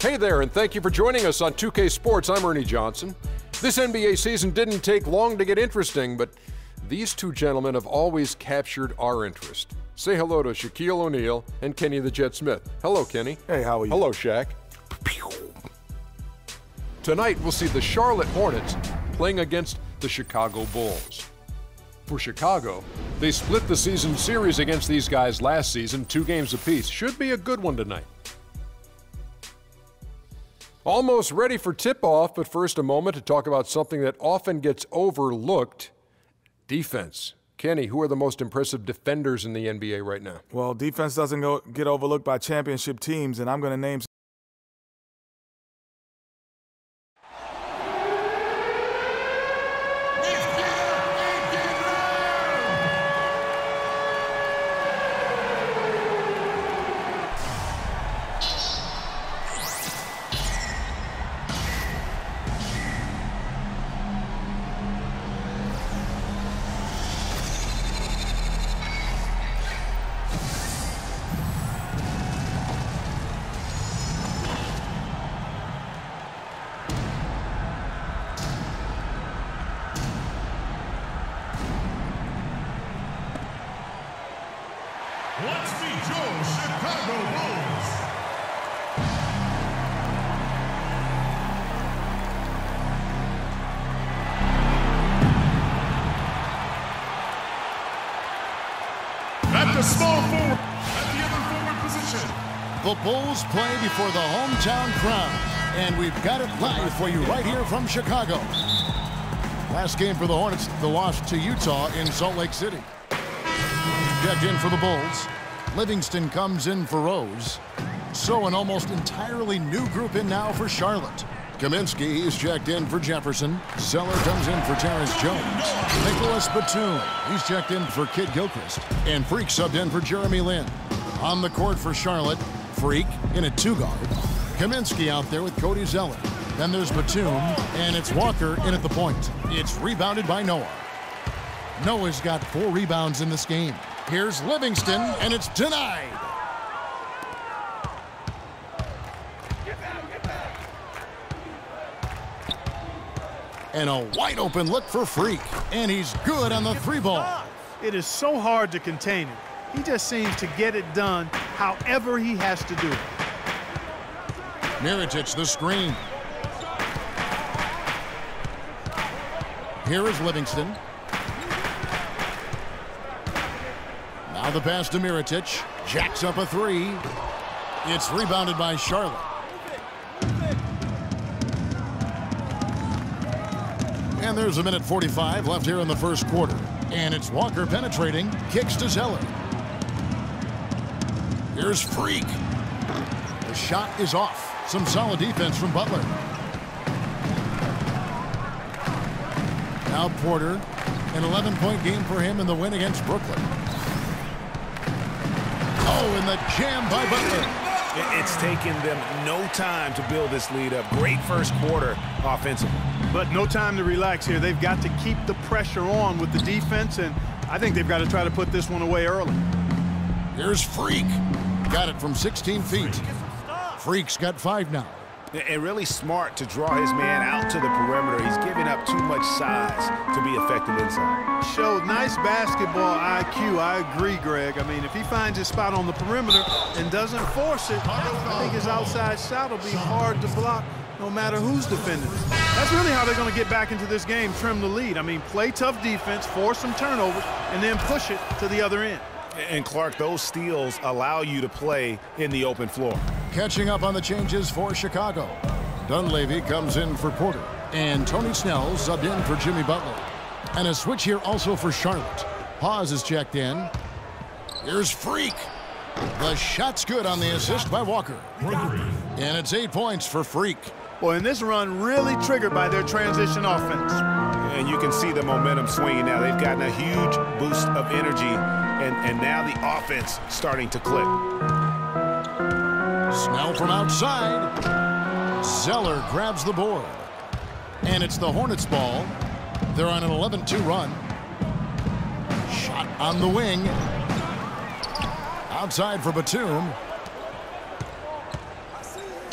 Hey there, and thank you for joining us on 2K Sports. I'm Ernie Johnson. This NBA season didn't take long to get interesting, but these two gentlemen have always captured our interest. Say hello to Shaquille O'Neal and Kenny the Jet Smith. Hello, Kenny. Hey, how are you? Hello, Shaq. Tonight, we'll see the Charlotte Hornets playing against the Chicago Bulls. For Chicago, they split the season series against these guys last season, 2 games apiece. Should be a good one tonight. Almost ready for tip-off, but first a moment to talk about something that often gets overlooked, defense. Kenny, who are the most impressive defenders in the NBA right now? Well, defense doesn't get overlooked by championship teams, and I'm going to name Let's meet your Chicago Bulls. At the small forward, at the other forward position. The Bulls play before the hometown crowd, and we've got it live for you right here from Chicago. Last game for the Hornets, the loss to Utah in Salt Lake City. Checked in for the Bulls. Livingston comes in for Rose. So an almost entirely new group in now for Charlotte. Kaminsky is checked in for Jefferson. Zeller comes in for Terrence Jones. Nicholas Batum, he's checked in for Kid Gilchrist. And Freak subbed in for Jeremy Lin. On the court for Charlotte, Freak in at 2-guard. Kaminsky out there with Cody Zeller. Then there's Batum, and it's Walker in at the point. It's rebounded by Noah. Noah's got 4 rebounds in this game. Here's Livingston, and it's denied. And a wide open look for Freak, and he's good on the 3-ball. It is so hard to contain him. He just seems to get it done however he has to do it. Mirotic the screen. Here is Livingston. Now the pass to Mirotic. Jacks up a 3. It's rebounded by Charlotte. And there's 1:45 left here in the first quarter. And it's Walker penetrating. Kicks to Zeller. Here's Freak. The shot is off. Some solid defense from Butler. Now Porter. An 11-point game for him in the win against Brooklyn. Oh, and the jam by Butler. It's taken them no time to build this lead up. Great first quarter offensively. But no time to relax here. They've got to keep the pressure on with the defense, and I think they've got to try to put this one away early. Here's Freak. Got it from 16 feet. Freak's got 5 now. And really smart to draw his man out to the perimeter. He's giving up too much size to be effective inside. Showed nice basketball IQ. I agree, Greg. I mean, if he finds his spot on the perimeter and doesn't force it, I think his outside shot will be hard to block no matter who's defending it. That's really how they're going to get back into this game, trim the lead. I mean, play tough defense, force some turnovers, and then push it to the other end. And, Clark, those steals allow you to play in the open floor. Catching up on the changes for Chicago. Dunleavy comes in for Porter. And Tony Snell subbed in for Jimmy Butler. And a switch here also for Charlotte. Hawes is checked in. Here's Freak. The shot's good on the assist by Walker. And it's 8 points for Freak. Well, and this run really triggered by their transition offense. And you can see the momentum swinging now. They've gotten a huge boost of energy, and now the offense starting to click. Snell from outside. Zeller grabs the board. And it's the Hornets' ball. They're on an 11-2 run. Shot on the wing. Outside for Batum.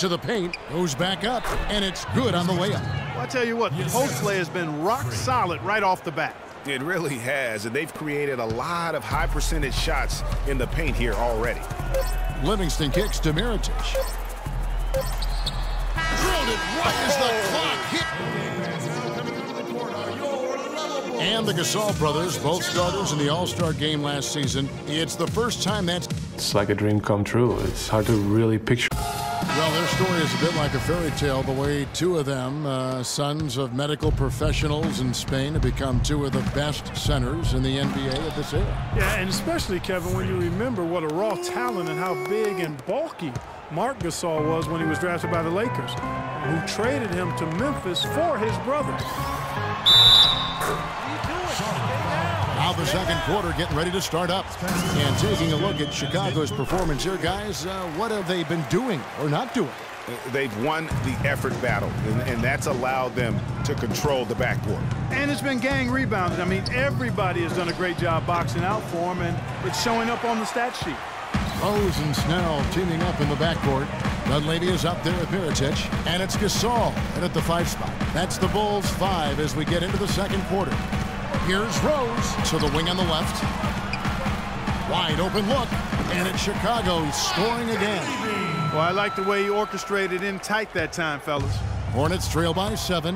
to the paint, goes back up, and it's good on the layup. Well, I tell you what, the post play has been rock solid right off the bat. It really has, and they've created a lot of high percentage shots in the paint here already. Livingston kicks to Mirotic. Drilled it right as the clock hit. And the Gasol brothers, both starters in the All-Star game last season. It's the first time that's... It's like a dream come true. It's hard to really picture. Well, their story is a bit like a fairy tale, the way two of them, sons of medical professionals in Spain, have become two of the best centers in the NBA of this era. Yeah, and especially, Kevin, when you remember what a raw talent and how big and bulky Marc Gasol was when he was drafted by the Lakers, who traded him to Memphis for his brother. Now the second quarter getting ready to start up. And taking a look at Chicago's performance here, guys, what have they been doing or not doing? They've won the effort battle, and that's allowed them to control the backcourt. And it's been gang rebounded. I mean, everybody has done a great job boxing out for him, and it's showing up on the stat sheet. Rose and Snell teaming up in the backcourt. Dunleavy is up there with Mirotic, and it's Gasol at the 5 spot. That's the Bulls' 5 as we get into the second quarter. Here's Rose to the wing on the left. Wide open look, and it's Chicago scoring again. Well, I like the way he orchestrated in tight that time, fellas. Hornets trail by 7.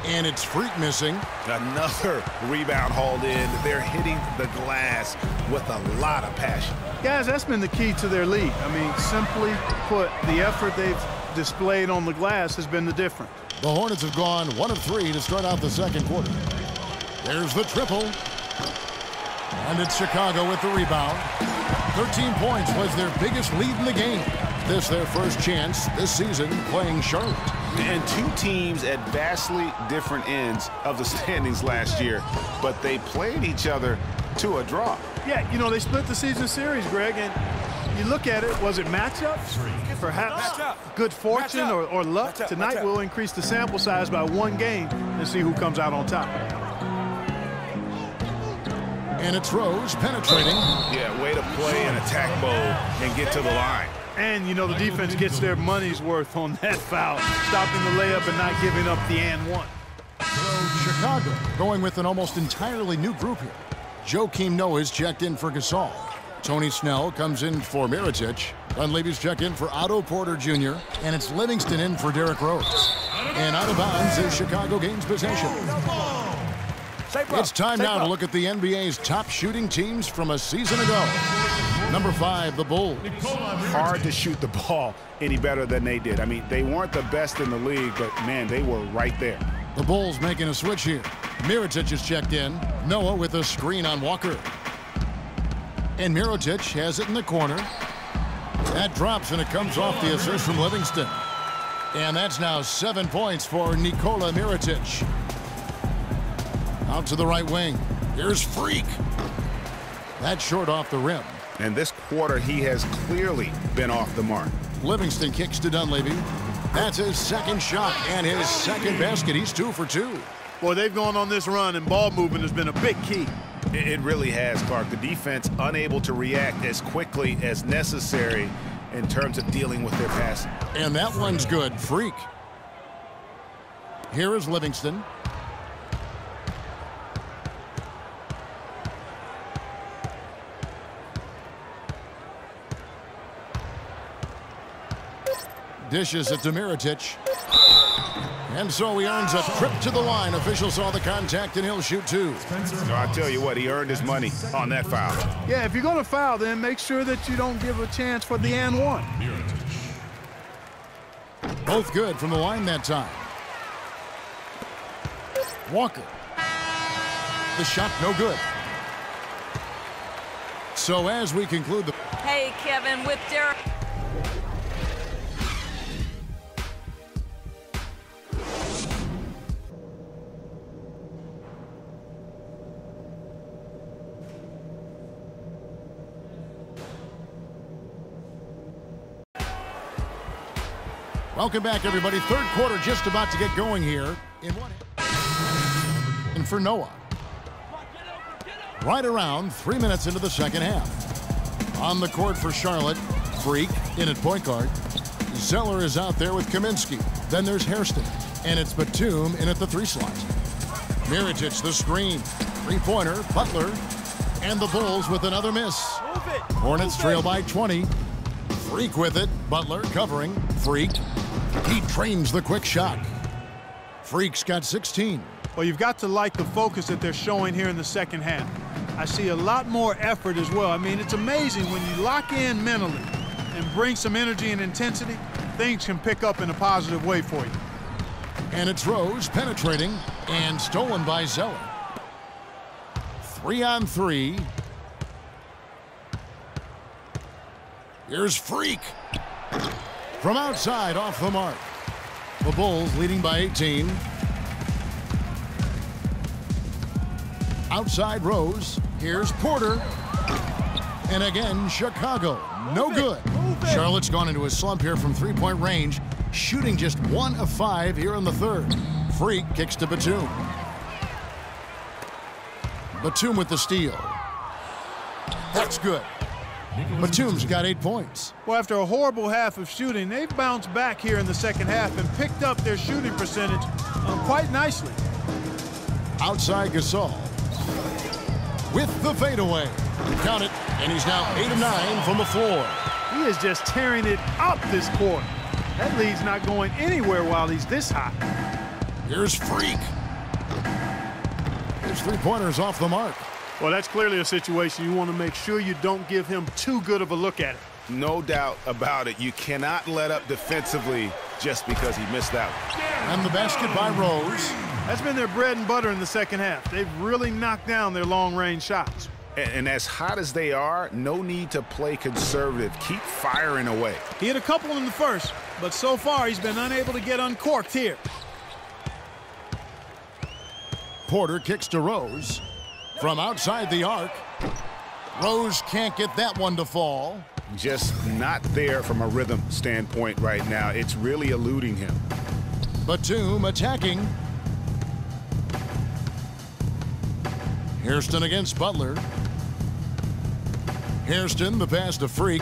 And it's Freak missing. Another rebound hauled in. They're hitting the glass with a lot of passion. Guys, that's been the key to their lead. I mean, simply put, the effort they've displayed on the glass has been the difference. The Hornets have gone 1 of 3 to start out the second quarter. There's the triple. And it's Chicago with the rebound. 13 points was their biggest lead in the game. This their first chance this season playing Charlotte. And two teams at vastly different ends of the standings last year, but they played each other to a draw. Yeah, you know, they split the season series, Greg, and you look at it, was it matchups? Perhaps good fortune or luck. Tonight we'll increase the sample size by 1 game and see who comes out on top. And it's Rose penetrating. Yeah, way to play in attack mode and get to the line. And, you know, the defense gets their money's worth on that foul, stopping the layup and not giving up the and one. So Chicago going with an almost entirely new group here. Joakim Noah's checked in for Gasol. Tony Snell comes in for Mirotic. Dunleavy's checked in for Otto Porter Jr. And it's Livingston in for Derrick Rose. And out of bounds as Chicago gains possession. It's time now to look at the NBA's top shooting teams from a season ago. Number 5, the Bulls. Hard to shoot the ball any better than they did. I mean, they weren't the best in the league, but, man, they were right there. The Bulls making a switch here. Mirotic is checked in. Noah with a screen on Walker. And Mirotic has it in the corner. That drops, and it comes off the assist from Livingston. And that's now 7 points for Nikola Mirotic. Out to the right wing. Here's Freak. That's short off the rim. And this quarter, he has clearly been off the mark. Livingston kicks to Dunleavy. That's his second shot and his second basket. He's 2 for 2. Boy, they've gone on this run, and ball movement has been a big key. It really has, Clark. The defense unable to react as quickly as necessary in terms of dealing with their passing. And that one's good. Freak. Here is Livingston. Dishes it to Mirotic. And so he earns a trip to the line. Official saw the contact, and he'll shoot 2. So I tell you what, he earned his money on that foul. Yeah, if you're going to foul, then make sure that you don't give a chance for the and one. Both good from the line that time. Walker. The shot no good. So as we conclude the... Hey, Kevin, with Derrick. Welcome back, everybody. Third quarter just about to get going here. And for Noah. Right around 3 minutes into the second half. On the court for Charlotte, Freak in at point guard. Zeller is out there with Kaminsky. Then there's Hairston. And it's Batum in at the 3 slot. Mirotic the screen. 3-pointer, Butler. And the Bulls with another miss. Hornets trail by 20. Freak with it. Butler covering. Freak. He trains the quick shot. Freak's got 16. Well, you've got to like the focus that they're showing here in the second half. I see a lot more effort as well. I mean, it's amazing when you lock in mentally and bring some energy and intensity, things can pick up in a positive way for you. And it's Rose penetrating and stolen by Zeller. 3-on-3. Here's Freak. From outside, off the mark. The Bulls leading by 18. Outside Rose. Here's Porter. And again, Chicago. No good. Charlotte's gone into a slump here from 3-point range, shooting just 1 of 5 here in the third. Freak kicks to Batum. Batum with the steal. That's good. Batum's got 8 points. Well, after a horrible half of shooting, they've bounced back here in the second half and picked up their shooting percentage quite nicely. Outside Gasol. With the fadeaway. Count it, and he's now 8 of 9 from the floor. He is just tearing it up this quarter. That lead's not going anywhere while he's this hot. Here's Freak. His 3-pointers off the mark. Well, that's clearly a situation you want to make sure you don't give him too good of a look at it. No doubt about it. You cannot let up defensively just because he missed out. And the basket by Rose. That's been their bread and butter in the second half. They've really knocked down their long-range shots. And as hot as they are, no need to play conservative. Keep firing away. He had a couple in the first, but so far he's been unable to get uncorked here. Porter kicks to Rose. From outside the arc. Rose can't get that one to fall. Just not there from a rhythm standpoint right now. It's really eluding him. Batum attacking. Hairston against Butler. Hairston, the pass to Freak.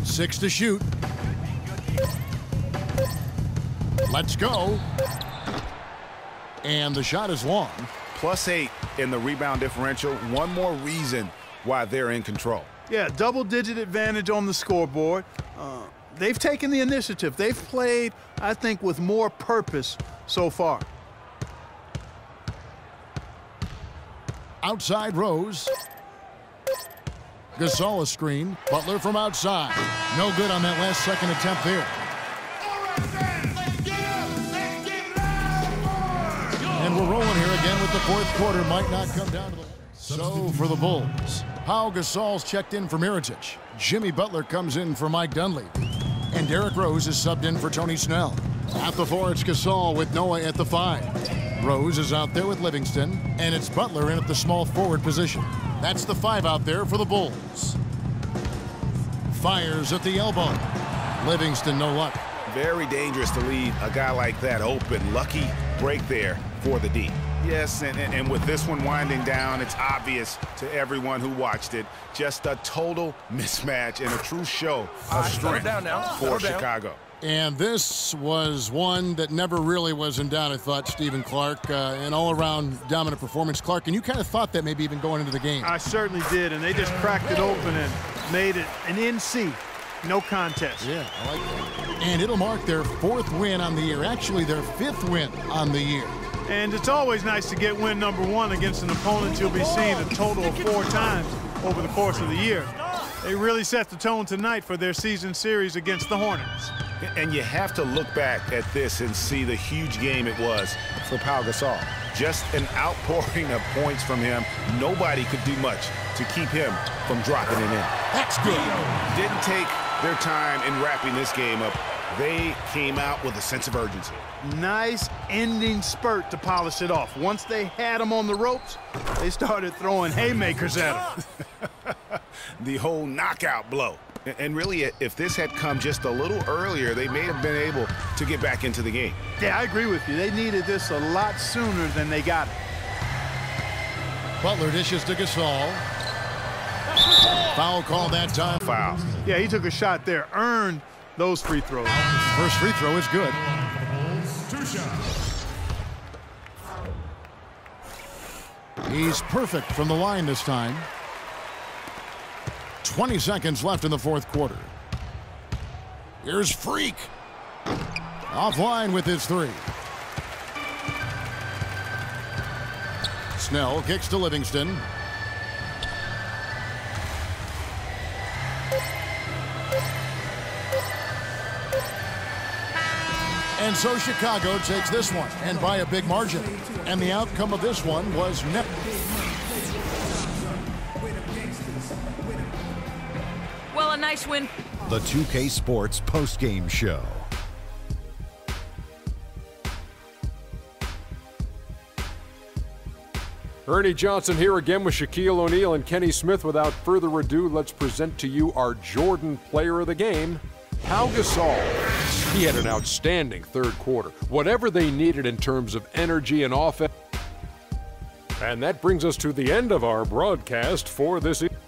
6 to shoot. Let's go. And the shot is long. +8 in the rebound differential. One more reason why they're in control. Yeah, double-digit advantage on the scoreboard. They've taken the initiative. They've played, I think, with more purpose so far. Outside Rose. Gasol a screen. Butler from outside. No good on that last second attempt there. And we're rolling here again with the fourth quarter. Might not come down to the... So for the Bulls, Pau Gasol's checked in for Mirotic. Jimmy Butler comes in for Mike Dunleavy. And Derrick Rose is subbed in for Tony Snell. At the 4, it's Gasol with Noah at the 5. Rose is out there with Livingston, and it's Butler in at the small forward position. That's the 5 out there for the Bulls. Fires at the elbow. Livingston, no luck. Very dangerous to leave a guy like that open. Lucky break there for the D. Yes, and with this one winding down, it's obvious to everyone who watched it. Just a total mismatch and a true show of strength for Chicago. And this was one that never really was in doubt, I thought, Stephen Clark. An all-around dominant performance. Clark, and you kind of thought that maybe even going into the game. I certainly did, and they just cracked it open and made it an NC. No contest. Yeah, I like that. And it'll mark their 4th win on the year. Actually, their 5th win on the year. And it's always nice to get win number 1 against an opponent you'll be seeing a total of 4 times over the course of the year. They really set the tone tonight for their season series against the Hornets. And you have to look back at this and see the huge game it was for Pau Gasol. Just an outpouring of points from him. Nobody could do much to keep him from dropping it in. That's good. Didn't take their time in wrapping this game up. They came out with a sense of urgency. Nice ending spurt to polish it off. Once they had him on the ropes, they started throwing haymakers at him. The whole knockout blow. And really, if this had come just a little earlier, they may have been able to get back into the game. Yeah, I agree with you. They needed this a lot sooner than they got it. Butler dishes to Gasol. Foul call that time. Foul. Yeah, he took a shot there, earned those free throws. First free throw is good. 2 shots. He's perfect from the line this time. 20 seconds left in the fourth quarter. Here's Freak. Offline with his 3. Snell kicks to Livingston. And so Chicago takes this one, and by a big margin. And the outcome of this one was net. Well, a nice win. The 2K Sports postgame show. Ernie Johnson here again with Shaquille O'Neal and Kenny Smith. Without further ado, let's present to you our Jordan player of the game, Pau Gasol. He had an outstanding third quarter, whatever they needed in terms of energy and offense. And that brings us to the end of our broadcast for this evening.